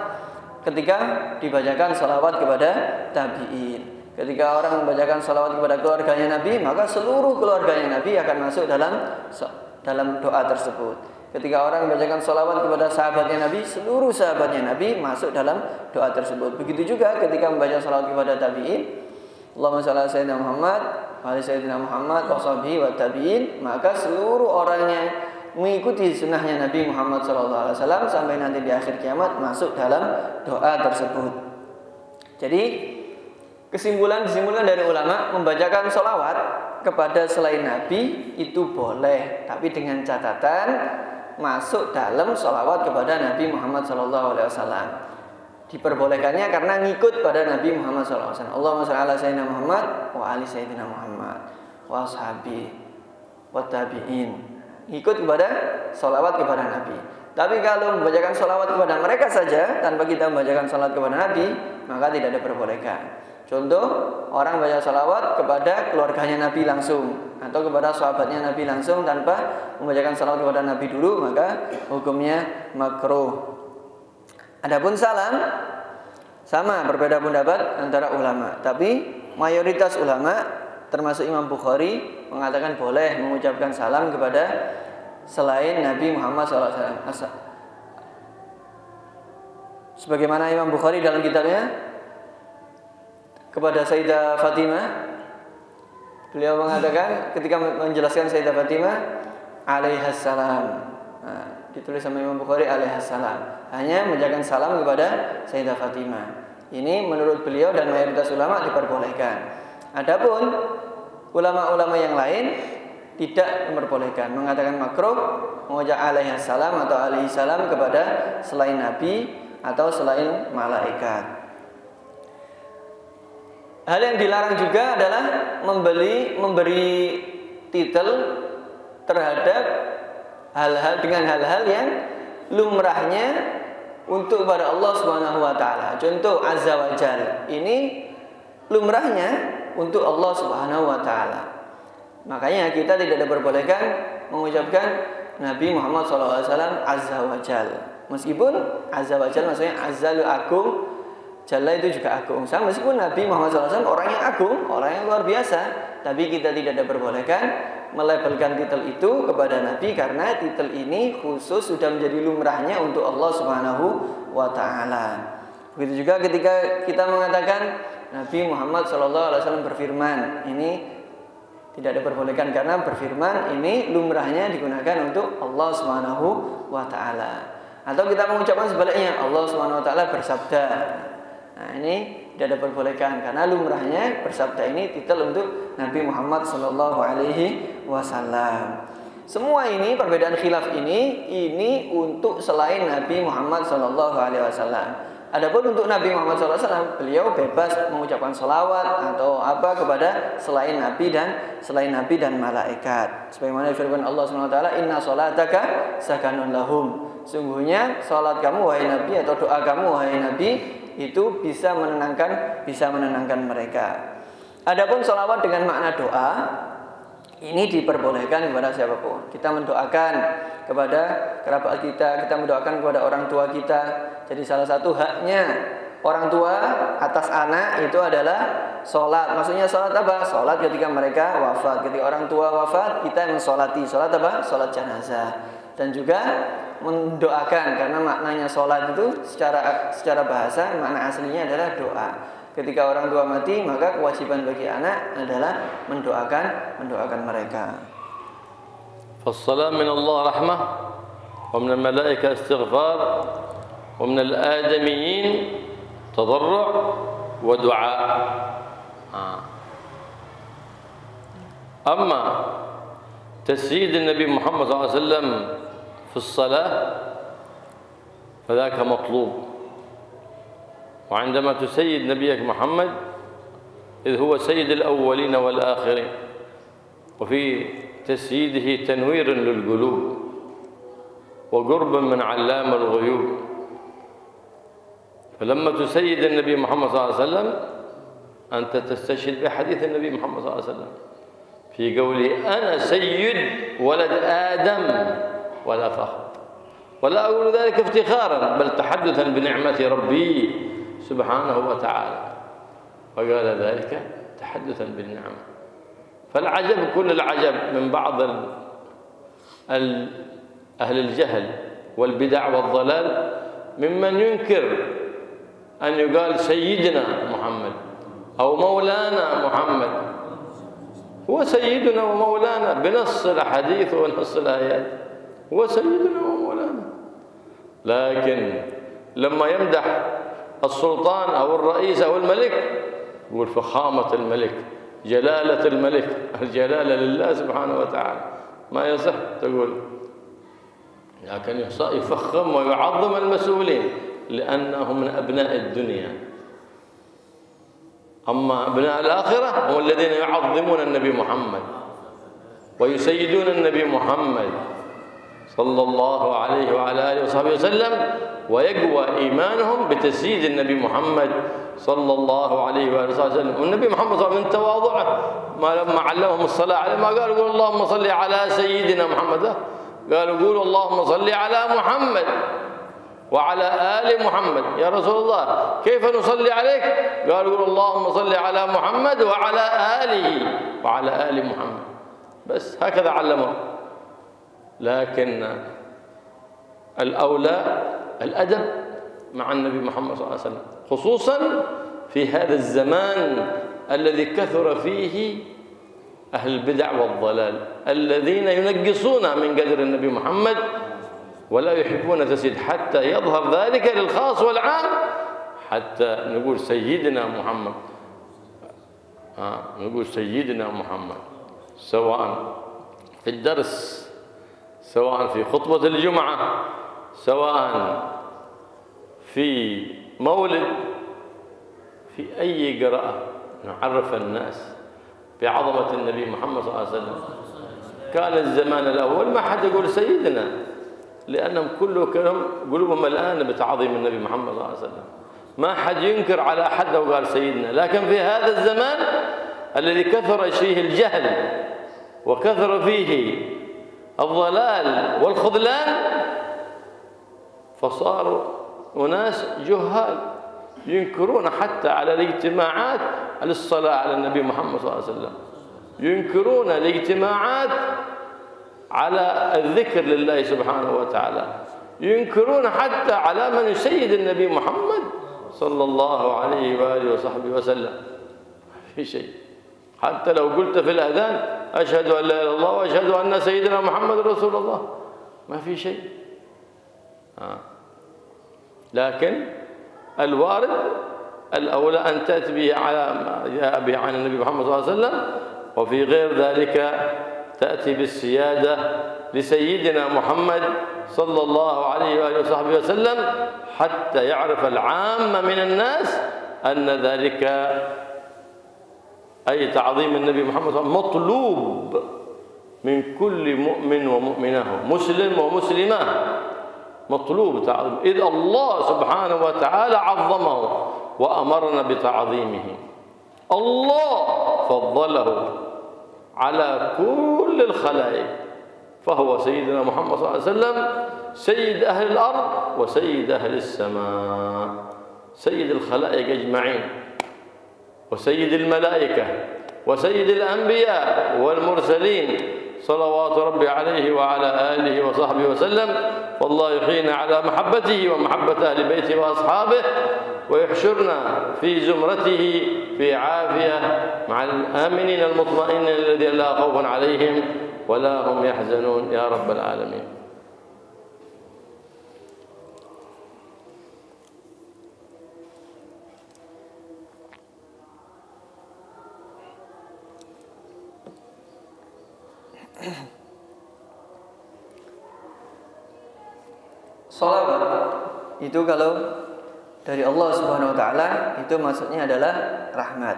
ketika dibacakan salawat kepada tabi'in. Ketika orang membacakan salawat kepada keluarganya Nabi, maka seluruh keluarganya Nabi akan masuk dalam doa tersebut. Ketika orang membacakan salawat kepada sahabatnya Nabi, seluruh sahabatnya Nabi masuk dalam doa tersebut. Begitu juga ketika membaca salawat kepada tabi'in, Allahumma shalli ala sayyidina Muhammad wa ali sayyidina Muhammad wa sahbihi wa tabi'in, maka seluruh orang yang mengikuti sunnahnya Nabi Muhammad SAW sampai nanti di akhir kiamat masuk dalam doa tersebut. Jadi disimpulan dari ulama, membacakan sholawat kepada selain Nabi itu boleh, tapi dengan catatan masuk dalam sholawat kepada Nabi Muhammad SAW. Diperbolehkannya karena ngikut pada Nabi Muhammad SAW. Allahumma sholli ala sayyidina Muhammad wa ali sayyidina Muhammad wa ashabi wa tabi'in. Ngikut kepada sholawat kepada Nabi. Tapi kalau membacakan sholawat kepada mereka saja tanpa kita membacakan sholawat kepada Nabi, maka tidak diperbolehkan. Contoh, orang baca sholawat kepada keluarganya Nabi langsung atau kepada sahabatnya Nabi langsung tanpa membacakan sholawat kepada Nabi dulu, maka hukumnya makruh. Adapun salam, sama berbeda pendapat antara ulama. Tapi mayoritas ulama termasuk Imam Bukhari mengatakan boleh mengucapkan salam kepada selain Nabi Muhammad SAW. Sebagaimana Imam Bukhari dalam kitabnya kepada Sayyidah Fatimah, beliau mengatakan ketika menjelaskan Sayyidah Fatimah alaihassalam. Ditulis sama Imam Bukhari alaihassalam. Hanya menjaga salam kepada Sayyidah Fatimah. Ini menurut beliau dan mayoritas ulama diperbolehkan. Adapun ulama-ulama yang lain tidak memperbolehkan, mengatakan makruh mengucap alaihassalam atau alaihissalam kepada selain Nabi atau selain malaikat. Hal yang dilarang juga adalah memberi titel terhadap dengan hal-hal yang lumrahnya untuk kepada Allah Subhanahu wa taala. Contoh azza wa jalla. Ini lumrahnya untuk Allah Subhanahu wa taala. Makanya kita tidak diperbolehkan mengucapkan Nabi Muhammad SAW azza wa jalla. Meskipun azza wa jalla maksudnya azzalu agung, jalla itu juga agung. Sama meskipun Nabi Muhammad SAW orang yang agung, orang yang luar biasa, tapi kita tidak diperbolehkan melabelkan titel itu kepada Nabi karena titel ini khusus sudah menjadi lumrahnya untuk Allah Subhanahu wa taala. Begitu juga ketika kita mengatakan Nabi Muhammad SAW berfirman, ini tidak diperbolehkan karena berfirman ini lumrahnya digunakan untuk Allah Subhanahu wa taala. Atau kita mengucapkan sebaliknya, Allah Subhanahu wa taala bersabda. Nah, ini tidak diperbolehkan karena lumrahnya bersabda ini titel untuk Nabi Muhammad SAW. Semua ini perbedaan khilaf ini untuk selain Nabi Muhammad SAW. Adapun untuk Nabi Muhammad SAW, beliau bebas mengucapkan sholawat atau apa kepada selain Nabi dan malaikat. Sebagaimana firman Allah SWT, Inna sholataka sakanun lahum. Sungguhnya sholat kamu wahai Nabi atau doa kamu wahai Nabi itu bisa menenangkan mereka. Adapun sholawat dengan makna doa ini diperbolehkan kepada siapapun. Kita mendoakan kepada kerabat kita mendoakan kepada orang tua kita. Jadi salah satu haknya orang tua atas anak itu adalah sholat. Maksudnya sholat apa? Sholat ketika mereka wafat. Ketika orang tua wafat, kita mensolati. Sholat apa? Sholat jenazah. Dan juga mendoakan karena maknanya sholat itu secara bahasa makna aslinya adalah doa. Ketika orang tua mati, maka kewajiban bagi anak adalah mendoakan mereka. Fassalam min Allah rahmah wa min al-malaika istighfar wa min al-adamiyyin tadarru' wa du'a. Amma تسييد النبي محمد صلى الله عليه وسلم في الصلاة فذاك مطلوب. وعندما تسيد نبيك محمد إذ هو سيد الأولين والآخرين، وفي تسييده تنوير للقلوب وقرب من علام الغيوب. فلما تسيد النبي محمد صلى الله عليه وسلم أنت تستشهد بحديث النبي محمد صلى الله عليه وسلم في قوله أنا سيد ولد آدم ولا فخر، ولا أقول ذلك افتخارا بل تحدثا بنعمة ربي سبحانه وتعالى، وقال ذلك تحدثا بالنعمة. فالعجب كل العجب من بعض أهل الجهل والبدع والضلال ممن ينكر أن يقال سيدنا محمد أو مولانا محمد. هو سيدنا ومولانا بنص الأحاديث ونص الآيات، هو سيدنا ومولانا. لكن لما يمدح السلطان أو الرئيس أو الملك يقول فخامة الملك، جلالة الملك، الجلالة لله سبحانه وتعالى، ما يصح تقول. لكن يفخم ويعظم المسؤولين لأنهم من أبناء الدنيا. أما أبناء الآخرة هم الذين يعظمون النبي محمد ويسيدون النبي محمد صلى الله عليه وعلى آله وصحبه وسلم، ويقوى إيمانهم بتسييد النبي محمد صلى الله عليه وآله وسلم. والنبي محمد صلى الله عليه وسلم من تواضعه ما لما علمهم الصلاة عليه ما قالوا قولوا اللهم صل على سيدنا محمد، قالوا قولوا اللهم صل على محمد وعلى آل محمد. يا رسول الله كيف نصلي عليك؟ قالوا قولوا اللهم صل على محمد وعلى آله وعلى آل محمد، بس هكذا علمهم. لكن الأولى الأدب مع النبي محمد صلى الله عليه وسلم، خصوصا في هذا الزمان الذي كثر فيه أهل البدع والضلال الذين ينقصون من قدر النبي محمد ولا يحبون تسيد، حتى يظهر ذلك للخاص والعام، حتى نقول سيدنا محمد. نقول سيدنا محمد سواء في الدرس، سواء في خطبة الجمعة، سواء في مولد، في أي قراءة نعرف الناس بعظمة النبي محمد صلى الله عليه وسلم. كان الزمان الأول ما حد يقول سيدنا، لأنهم كلهم قلوبهم الآن بتعظيم النبي محمد صلى الله عليه وسلم، ما حد ينكر على حد وقال سيدنا. لكن في هذا الزمان الذي كثر فيه الجهل وكثر فيه الضلال والخذلان، فصاروا أناس جهال ينكرون حتى على الاجتماعات للصلاة على النبي محمد صلى الله عليه وسلم، ينكرون الاجتماعات على الذكر لله سبحانه وتعالى، ينكرون حتى على من يسيد النبي محمد صلى الله عليه وآله وصحبه وسلم. ما في شيء. حتى لو قلت في الأذان أشهد أن لا إله إلا الله وأشهد أن سيدنا محمد رسول الله، ما في شيء. لكن الوارد الأولى أن تأتي به على ما جاء به عن النبي محمد صلى الله عليه وسلم، وفي غير ذلك تأتي بالسيادة لسيدنا محمد صلى الله عليه وآله وصحبه وسلم، حتى يعرف العامة من الناس أن ذلك أي تعظيم النبي محمد صلى الله عليه وسلم مطلوب من كل مؤمن ومؤمنة، مسلم ومسلمة، مطلوب تعظيم، إذ الله سبحانه وتعالى عظمه وأمرنا بتعظيمه. الله فضله على كل الخلائق، فهو سيدنا محمد صلى الله عليه وسلم سيد أهل الأرض وسيد أهل السماء، سيد الخلائق أجمعين، وسيد الملائكة وسيد الأنبياء والمرسلين صلوات ربي عليه وعلى آله وصحبه وسلم. والله يحيينا على محبته ومحبة أهل بيته وأصحابه، ويحشرنا في زمرته في عافية مع الآمنين المطمئنين الذين لا خوف عليهم ولا هم يحزنون يا رب العالمين. Sholawat itu kalau dari Allah Subhanahu wa Ta'ala itu maksudnya adalah rahmat.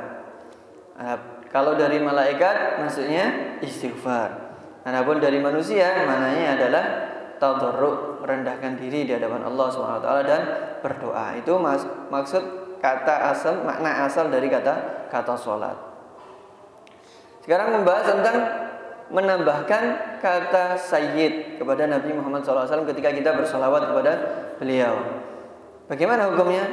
Kalau dari malaikat maksudnya istighfar. Adapun dari manusia maknanya adalah tadarruk, merendahkan diri di hadapan Allah Subhanahu wa Ta'ala dan berdoa. Itu maksud kata asal, makna asal dari kata sholat. Sekarang membahas tentang menambahkan kata sayyid kepada Nabi Muhammad SAW ketika kita bersolawat kepada beliau. Bagaimana hukumnya?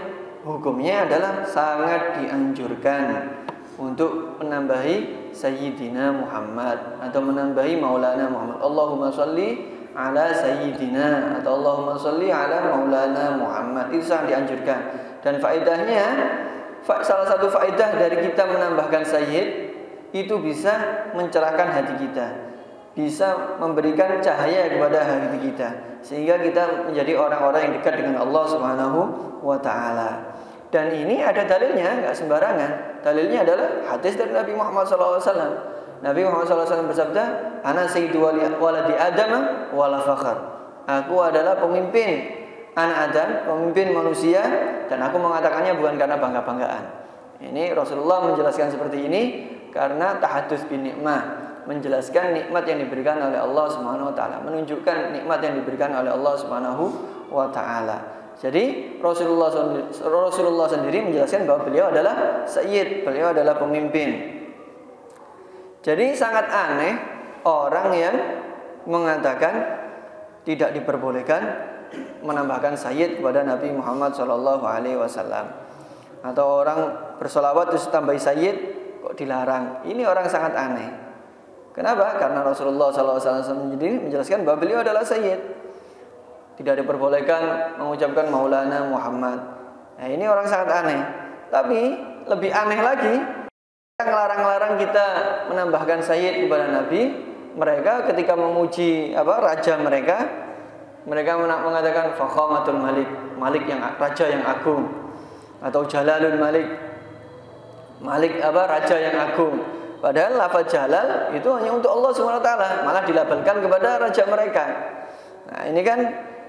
Hukumnya adalah sangat dianjurkan untuk menambahi sayyidina Muhammad atau menambahi maulana Muhammad. Allahumma sholli ala sayyidina atau Allahumma sholli ala maulana Muhammad. Itu sangat dianjurkan. Dan faedahnya, salah satu faedah dari kita menambahkan sayyid itu bisa mencerahkan hati kita, bisa memberikan cahaya kepada hati kita, sehingga kita menjadi orang-orang yang dekat dengan Allah Subhanahu wa Ta'ala. Dan ini ada dalilnya, nggak sembarangan. Dalilnya adalah hadis dari Nabi Muhammad SAW. Nabi Muhammad SAW bersabda, "Ana sayyidu waladi Adam wala fakhr." Aku adalah pemimpin anak Adam, pemimpin manusia, dan aku mengatakannya bukan karena bangga-banggaan. Ini Rasulullah menjelaskan seperti ini karena tahadduts bin nikmah, menjelaskan nikmat yang diberikan oleh Allah Subhanahu wa Ta'ala, menunjukkan nikmat yang diberikan oleh Allah Subhanahu wa Ta'ala. Jadi Rasulullah sendiri menjelaskan bahwa beliau adalah sayyid, beliau adalah pemimpin. Jadi sangat aneh orang yang mengatakan tidak diperbolehkan menambahkan sayyid kepada Nabi Muhammad SAW, atau orang bersolawat terus tambahi sayyid kok dilarang. Ini orang sangat aneh. Kenapa? Karena Rasulullah SAW sendiri menjelaskan bahwa beliau adalah sayyid, tidak diperbolehkan mengucapkan Maulana Muhammad. Nah, ini orang sangat aneh. Tapi lebih aneh lagi, ngelarang-larang kita menambahkan sayyid kepada Nabi. Mereka ketika memuji raja mereka mengatakan fakhamatul malik, malik yang raja yang agung, atau jalalul malik, malik raja yang agung. Padahal lafaz jalal itu hanya untuk Allah Subhanahu wa Ta'ala, malah dilabelkan kepada raja mereka. Nah,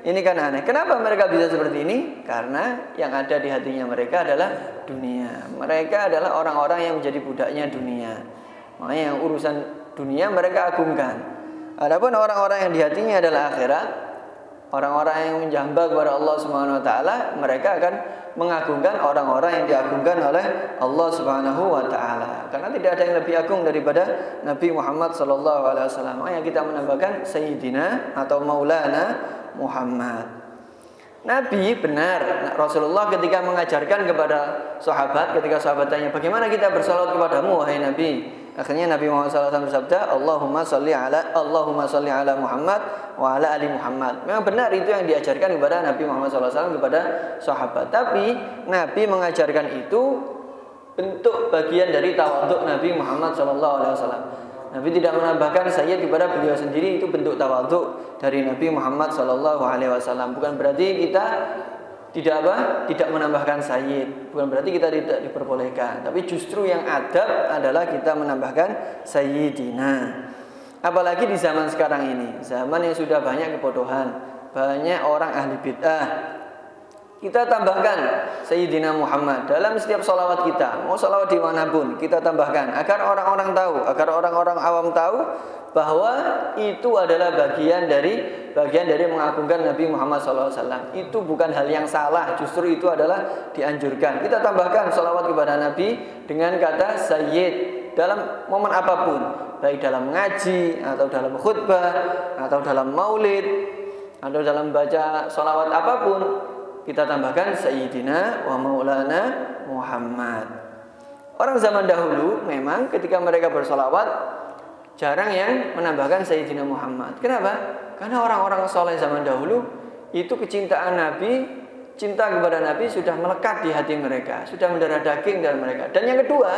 ini kan aneh. Kenapa mereka bisa seperti ini? Karena yang ada di hatinya mereka adalah dunia. Mereka adalah orang-orang yang menjadi budaknya dunia. Makanya yang urusan dunia mereka agungkan. Adapun orang-orang yang di hatinya adalah akhirat, orang-orang yang menjamba kepada Allah Subhanahu wa Ta'ala, mereka akan mengagungkan orang-orang yang diagungkan oleh Allah Subhanahu wa Ta'ala. Karena tidak ada yang lebih agung daripada Nabi Muhammad SAW. Makanya kita menambahkan Sayyidina atau Maulana Muhammad. Nabi benar, Rasulullah ketika mengajarkan kepada sahabat, ketika sahabat tanya, bagaimana kita bersalawat kepadamu wahai Nabi? Akhirnya Nabi Muhammad SAW bersabda, Allahumma salli ala Muhammad wa ala ali Muhammad. Memang benar itu yang diajarkan kepada Nabi Muhammad SAW kepada sahabat. Tapi Nabi mengajarkan itu bentuk bagian dari tawaduk Nabi Muhammad SAW. Nabi tidak menambahkan sayyid kepada beliau sendiri, itu bentuk tawaduk dari Nabi Muhammad SAW. Bukan berarti kita tidak menambahkan sayyid, bukan berarti kita tidak diperbolehkan. Tapi justru yang adab adalah kita menambahkan sayyidina. Apalagi di zaman sekarang ini, zaman yang sudah banyak kebodohan, banyak orang ahli bid'ah. Kita tambahkan Sayyidina Muhammad dalam setiap salawat kita. Mau salawat dimanapun kita tambahkan, agar orang-orang tahu, agar orang-orang awam tahu bahwa itu adalah bagian dari mengagungkan Nabi Muhammad SAW. Itu bukan hal yang salah, justru itu adalah dianjurkan. Kita tambahkan salawat kepada Nabi dengan kata Sayyid dalam momen apapun, baik dalam ngaji atau dalam khutbah atau dalam maulid atau dalam baca salawat apapun. Kita tambahkan Sayyidina wa Maulana Muhammad. Orang zaman dahulu memang ketika mereka bersolawat jarang yang menambahkan Sayyidina Muhammad. Kenapa? Karena orang-orang soleh zaman dahulu itu kecintaan Nabi, cinta kepada Nabi sudah melekat di hati mereka, sudah mendarah daging dalam mereka. Dan yang kedua,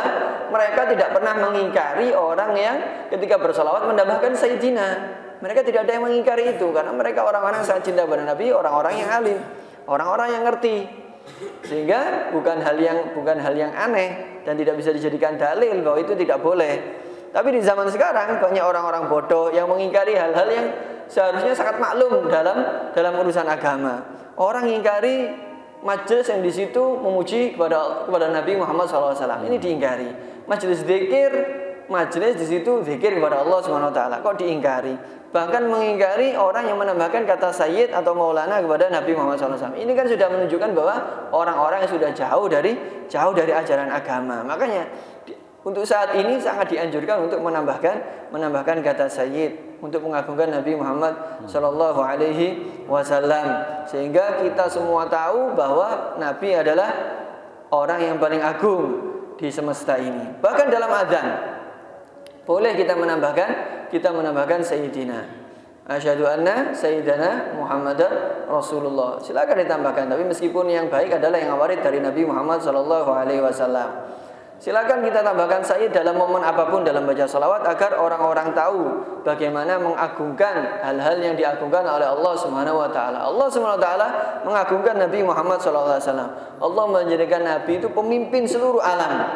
mereka tidak pernah mengingkari orang yang ketika bersolawat menambahkan Sayyidina. Mereka tidak ada yang mengingkari itu karena mereka orang-orang yang sangat cinta kepada Nabi, orang-orang yang alim, orang-orang yang ngerti, sehingga bukan hal yang aneh dan tidak bisa dijadikan dalil bahwa itu tidak boleh. Tapi di zaman sekarang banyak orang-orang bodoh yang mengingkari hal-hal yang seharusnya sangat maklum dalam urusan agama. Orang mengingkari majelis yang di situ memuji kepada Nabi Muhammad SAW, ini diingkari. Majelis zikir, majelis di situ zikir kepada Allah Subhanahu wa Ta'ala, kok diingkari? Bahkan mengingkari orang yang menambahkan kata sayyid atau maulana kepada Nabi Muhammad SAW. Ini kan sudah menunjukkan bahwa orang-orang yang sudah jauh dari ajaran agama. Makanya untuk saat ini sangat dianjurkan untuk menambahkan kata sayyid untuk mengagungkan Nabi Muhammad SAW, sehingga kita semua tahu bahwa Nabi adalah orang yang paling agung di semesta ini. Bahkan dalam azan boleh kita menambahkan sayyidina. Asyhadu anna sayyidana Muhammadar Rasulullah. Silakan ditambahkan, tapi meskipun yang baik adalah yang warid dari Nabi Muhammad SAW. Silakan kita tambahkan sa'i dalam momen apapun dalam baca salawat agar orang-orang tahu bagaimana mengagungkan hal-hal yang diagungkan oleh Allah Subhanahu wa taala. Allah Subhanahu wa taala mengagungkan Nabi Muhammad sallallahu alaihi wasallam. Allah menjadikan Nabi itu pemimpin seluruh alam.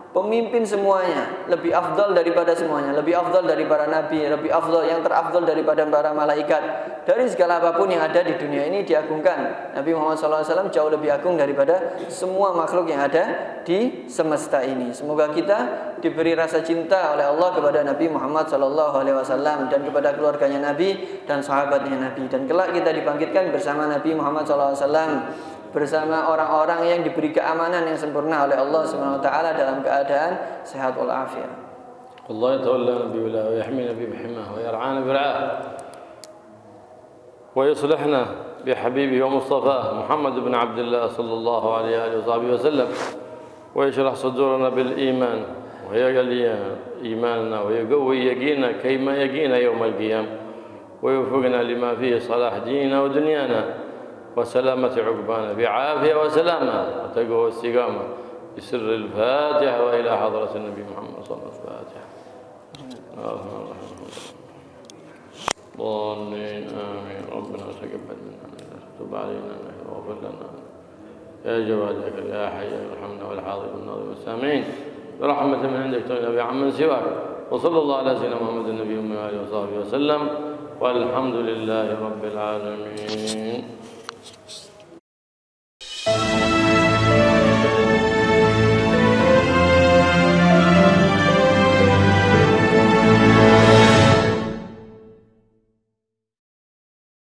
Pemimpin semuanya, lebih afdal daripada semuanya, lebih afdal dari para nabi, lebih afdal, yang terafdal daripada para malaikat. Dari segala apapun yang ada di dunia ini diagungkan. Nabi Muhammad SAW jauh lebih agung daripada semua makhluk yang ada di semesta ini. Semoga kita diberi rasa cinta oleh Allah kepada Nabi Muhammad SAW dan kepada keluarganya Nabi dan sahabatnya Nabi. Dan kelak kita dibangkitkan bersama Nabi Muhammad SAW, bersama orang-orang yang diberi keamanan yang sempurna oleh Allah Subhanahu wa taala dalam keadaan sehat walafiat. Allah yatawallana biwala wa yahmina bihimah wa yar'ana bir'ah wa yuslihna bihabibihi wa mustafah Muhammad ibn Abdullah sallallahu alaihi wa sahbihi wa sallam wa yashrah sudurana bil iman wa yaghli imanana wa yuqawwi yaqina kayma yaqina yawm al-qiyam wa yuwaffiqna lima fihi salah dinina wa dunyana وسلامة عقبانا بعافية وسلامة وتقوى واستقامة بسر الفاتحة وإلى حضرة النبي محمد صلى الله عليه وسلم. الفاتحة. ضالين آمين. ربنا تقبل منا تب علينا واغفر لنا يا جواد يا حي ارحمنا والحاضر والناظر والسامعين برحمة من عندك تغنى عمن سواك وصلى الله على سيدنا محمد النبي وآله وصحبه وسلم والحمد لله رب العالمين.